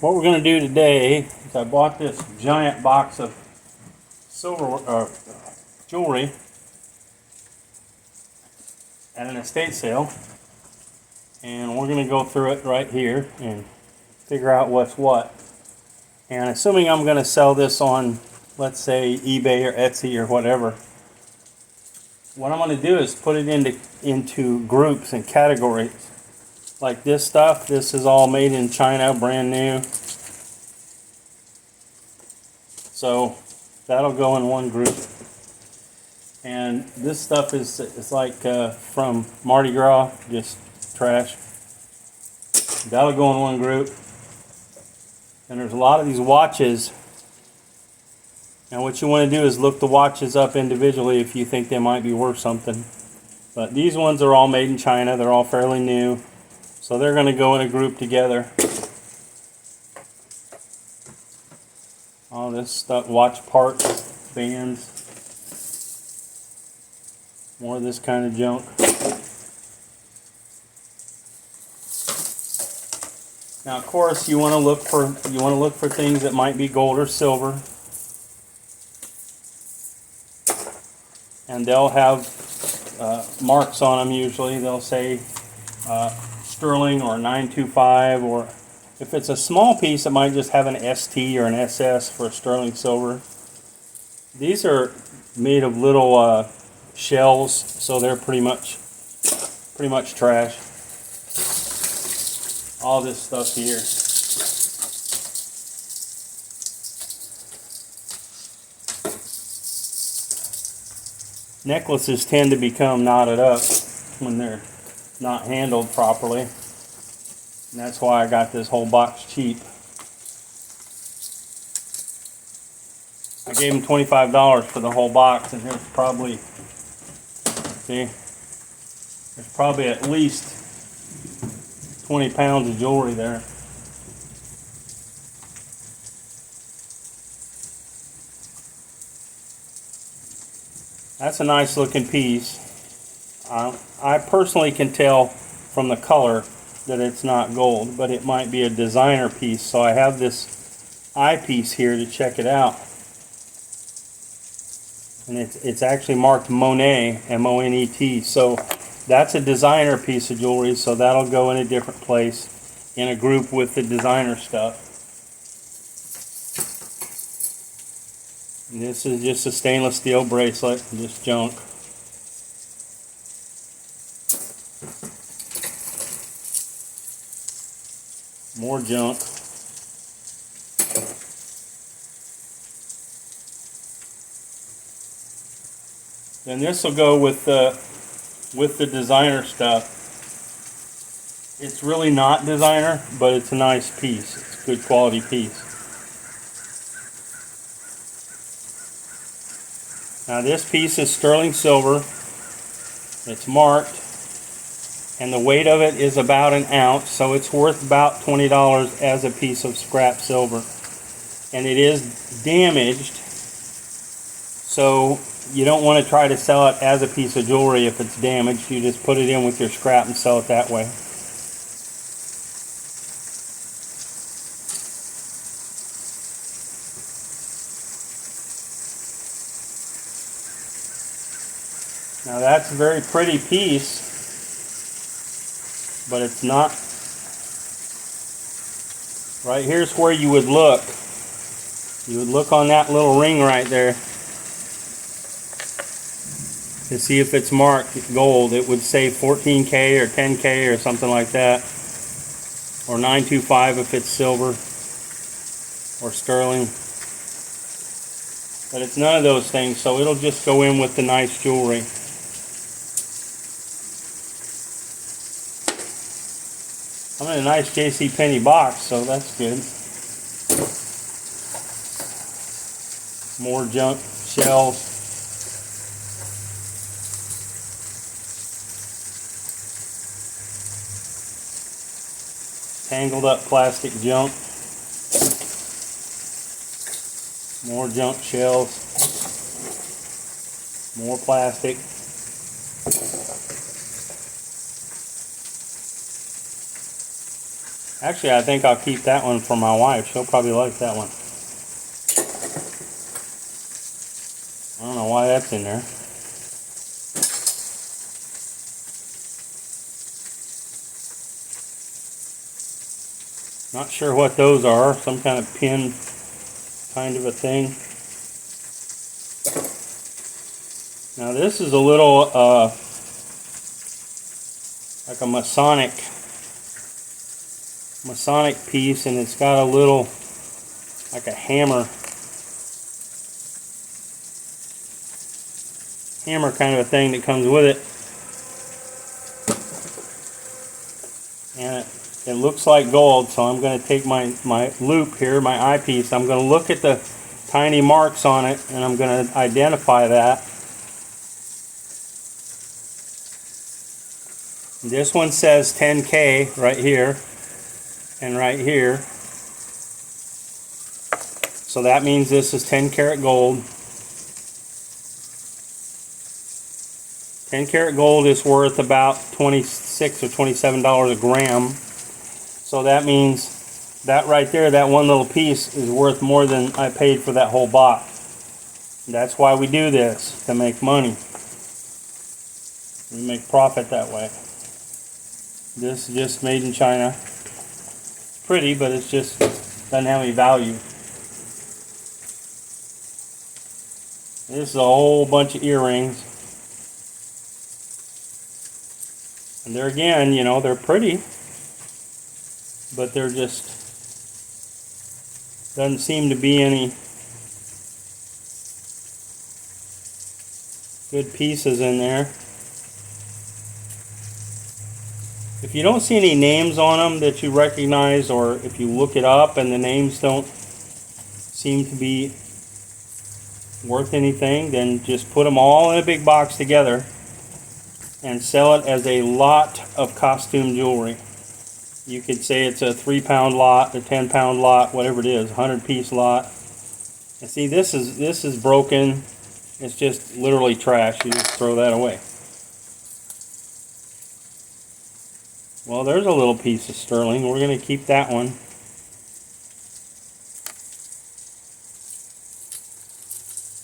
What we're going to do today is I bought this giant box of silver jewelry at an estate sale, and we're going to go through it right here and figure out what's what. And assuming I'm going to sell this on, let's say, eBay or Etsy or whatever, what I'm going to do is put it into groups and categories. Like this stuff, this is all made in China, brand new. So that'll go in one group. And this stuff is like from Mardi Gras, just trash. That'll go in one group. And there's a lot of these watches. And what you want to do is look the watches up individually if you think they might be worth something. But these ones are all made in China. They're all fairly new. So they're going to go in a group together. All this stuff, watch parts, bands, more of this kind of junk. Now, of course, you want to look for things that might be gold or silver, and they'll have marks on them. Usually, they'll say sterling or 925, or if it's a small piece, it might just have an ST or an SS for sterling silver. These are made of little shells, so they're pretty much trash. All this stuff here. Necklaces tend to become knotted up when they're not handled properly. And that's why I got this whole box cheap. I gave them $25 for the whole box, and there's probably, there's probably at least 20 pounds of jewelry there. That's a nice looking piece. I personally can tell from the color that it's not gold, but it might be a designer piece. So I have this eyepiece here to check it out. And it's actually marked Monet, M-O-N-E-T. So that's a designer piece of jewelry, so that'll go in a different place in a group with the designer stuff. And this is just a stainless steel bracelet, just junk. More junk. Then this will go with the designer stuff. It's really not designer, but it's a nice piece. It's a good quality piece. Now this piece is sterling silver. It's marked, and the weight of it is about an ounce, so it's worth about $20 as a piece of scrap silver. And it is damaged, so you don't want to try to sell it as a piece of jewelry if it's damaged. You just put it in with your scrap and sell it that way. Now that's a very pretty piece, but it's not. Right here's where you would look. You would look on that little ring right there to see if it's marked gold. It would say 14K or 10K or something like that, or 925 if it's silver or sterling. But it's none of those things, so it'll just go in with the nice jewelry. I'm in a nice JCPenney box, so that's good. More junk, shells. Tangled up plastic junk. More junk shells. More plastic. Actually, I think I'll keep that one for my wife. She'll probably like that one. I don't know why that's in there. Not sure what those are. Some kind of pin kind of a thing. Now this is a little like a Masonic piece, and it's got a little like a hammer kind of a thing that comes with it, and it looks like gold. So I'm going to take my loop here, my eyepiece. I'm going to look at the tiny marks on it, and I'm going to identify that. This one says 10K right here and right here. So that means this is 10 karat gold. 10 karat gold is worth about $26 or $27 a gram. So that means that right there, that one little piece is worth more than I paid for that whole box. That's why we do this, to make money. We make profit that way. This is just made in China. It's pretty, but it's just doesn't have any value. This is a whole bunch of earrings. And there again, you know, they're pretty, but they're just, doesn't seem to be any good pieces in there. If you don't see any names on them that you recognize, or if you look it up and the names don't seem to be worth anything, then just put them all in a big box together and sell it as a lot of costume jewelry. You could say it's a 3-pound lot, a 10-pound lot, whatever it is, 100-piece lot. And see, this is broken. It's just literally trash. You just throw that away. Well, there's a little piece of sterling. We're going to keep that one.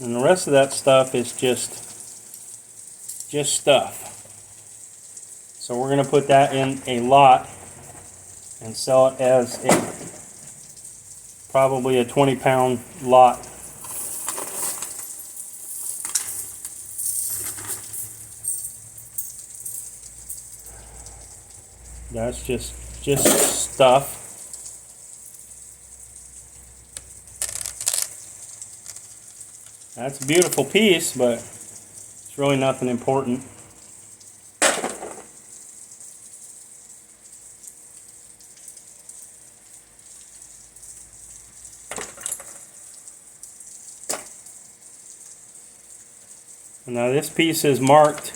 And the rest of that stuff is just stuff. So we're going to put that in a lot and sell it as probably a 20-pound lot. That's just stuff. That's a beautiful piece, but it's really nothing important. Now this piece is marked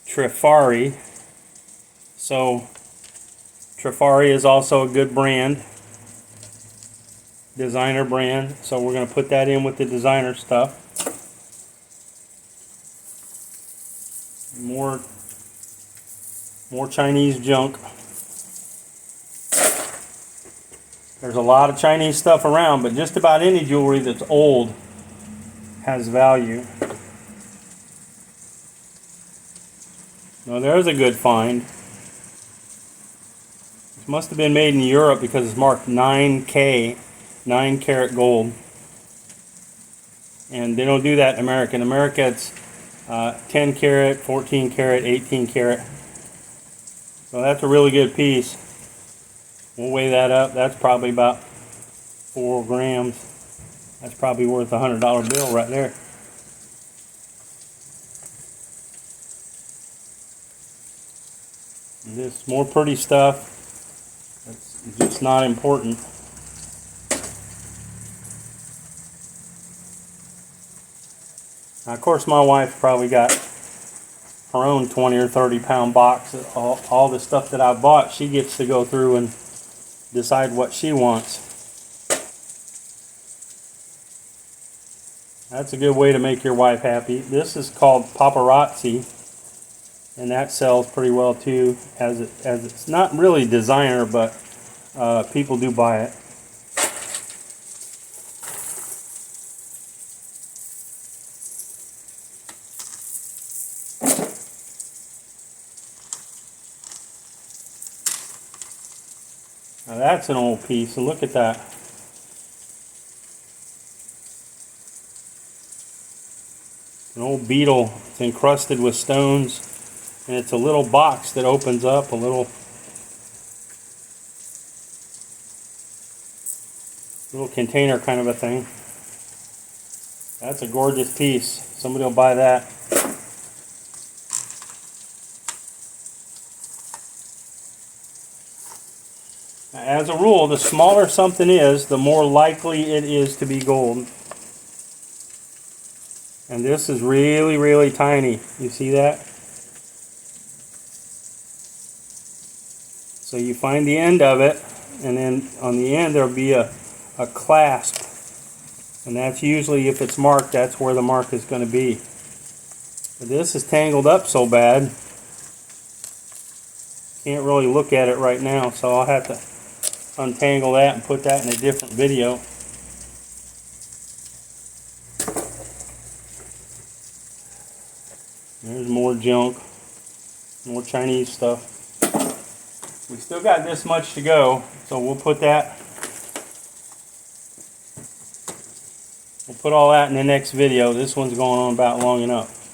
Trifari. So Trifari is also a good brand, designer brand. So we're going to put that in with the designer stuff. More Chinese junk. There's a lot of Chinese stuff around, but just about any jewelry that's old has value. Now there's a good find. This must have been made in Europe because it's marked 9K, 9 karat gold. And they don't do that in America. In America it's 10 karat, 14 karat, 18 karat. So that's a really good piece. We'll weigh that up. That's probably about 4 grams. That's probably worth a $100 bill right there. This more pretty stuff. It's just not important. Now, of course, my wife probably got her own 20 or 30 pound box. All the stuff that I bought, she gets to go through and decide what she wants. That's a good way to make your wife happy. This is called paparazzi, and that sells pretty well too, as it's not really designer, but people do buy it. Now that's an old piece, and look at that. An old beetle. It's encrusted with stones, and it's a little box that opens up, a little container kind of a thing. That's a gorgeous piece. Somebody will buy that. As a rule, the smaller something is, the more likely it is to be gold. And this is really, really tiny. You see that? So you find the end of it, and then on the end there'll be a clasp. And that's usually, if it's marked, that's where the mark is going to be. But this is tangled up so bad, can't really look at it right now, so I'll have to untangle that and put that in a different video. There's more junk, more Chinese stuff. We still got this much to go, so we'll put all that in the next video. This one's going on about long enough.